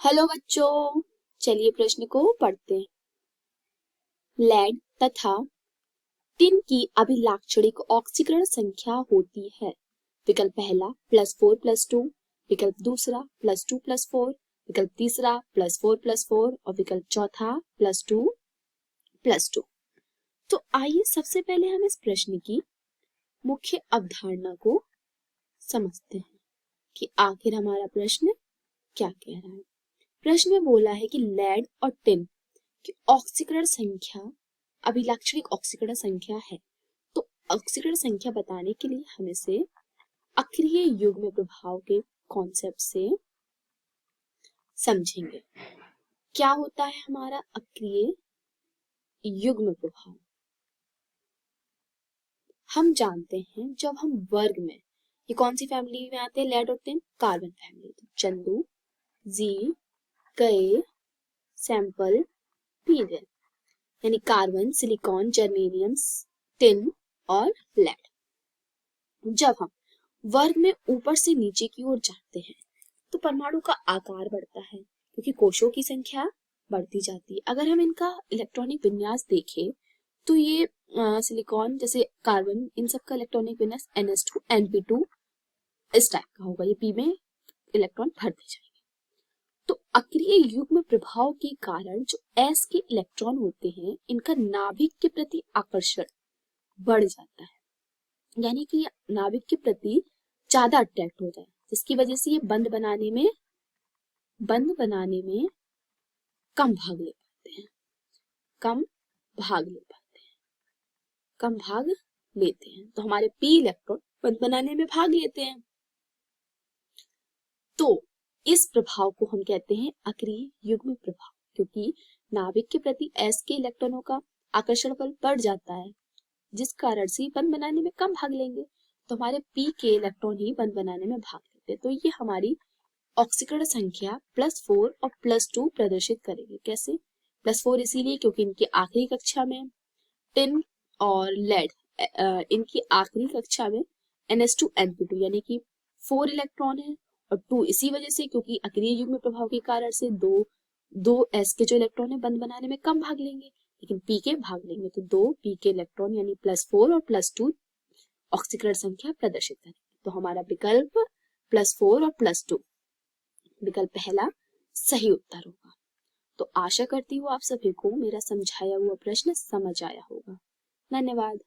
Hello बच्चों, चलिए प्रश्न को पढ़ते हैं। लेड तथा टिन की अभिलाक्षणिक ऑक्सीकरण संख्या होती है। विकल्प पहला +4+2, विकल्प दूसरा +2+4, विकल्प तीसरा +4+4 और विकल्प चौथा +2+2। तो आइए सबसे पहले हम इस प्रश्न की मुख्य अवधारणा को समझते हैं कि आखिर हमारा प्रश्न क्या कह रहा है। प्रश्न में बोला है कि लेड और टिन की ऑक्सीकरण संख्या अभिलाक्षणिक ऑक्सीकरण संख्या है। तो ऑक्सीकरण संख्या बताने के लिए हम इसे अक्रिय युग्म प्रभाव के कॉन्सेप्ट से समझेंगे। क्या होता है हमारा अक्रिय युग्म प्रभाव? हम जानते हैं जब हम वर्ग में, ये कौन सी फैमिली में आते हैं लेड और टिन? Carbon family. तो चंदू, जी, कई, सैंपल, पीरियड, यानी कार्बन, सिलिकॉन, जर्मेनियम, टिन और लेड। जब हम वर्ग में ऊपर से नीचे की ओर जाते हैं तो परमाणु का आकार बढ़ता है क्योंकि कोशों की संख्या बढ़ती जाती है। अगर हम इनका इलेक्ट्रॉनिक विन्यास देखें तो ये सिलिकॉन जैसे कार्बन, इन सब का इलेक्ट्रॉनिक विन्यास NH2 NP2 इस टाइप का होगा। ये p में इलेक्ट्रॉन भरते जाएंगे। तो अक्रिय युग्म प्रभाव के कारण जो s के इलेक्ट्रॉन होते हैं, इनका नाभिक के प्रति आकर्षण बढ़ जाता है, यानी कि नाभिक के प्रति ज्यादा अट्रैक्ट हो जाए, जिसकी वजह से ये बंध बनाने में कम भाग ले पाते हैं, कम भाग लेते हैं। तो हमारे p इलेक्ट्रॉन बंध बनाने में भाग लेते हैं। तो इस प्रभाव को हम कहते हैं अक्रिय युग्म प्रभाव, क्योंकि नाभिक के प्रति s के इलेक्ट्रॉनों का आकर्षण बल बढ़ जाता है, जिस कारण से बंध बनाने में कम भाग लेंगे। तो हमारे p के इलेक्ट्रॉन ही बंध बनाने में भाग लेते हैं। तो ये हमारी ऑक्सीकरण संख्या +4 और +2 प्रदर्शित करेगी। कैसे? +4 इसीलिए क्योंकि इनकी आखिरी कक्षा में टिन और लेड, इनकी आखिरी कक्षा में NH2 NP2 यानी कि 4 इलेक्ट्रॉन है, और 2 इसी वजह से क्योंकि अक्रिय युग्म प्रभाव के कारण से दो s के जो इलेक्ट्रॉन है बंध बनाने में कम भाग लेंगे, लेकिन p के भाग लेंगे। तो 2 p के इलेक्ट्रॉन यानी +4 और +2 ऑक्सीकरण संख्या प्रदर्शित करेंगे। तो हमारा विकल्प +4 और +2 विकल्प पहला सही उत्तर होगा। तो आशा करती हूँ आप सभी को मेरा समझाया हुआ प्रश्न समझ आया होगा। धन्यवाद।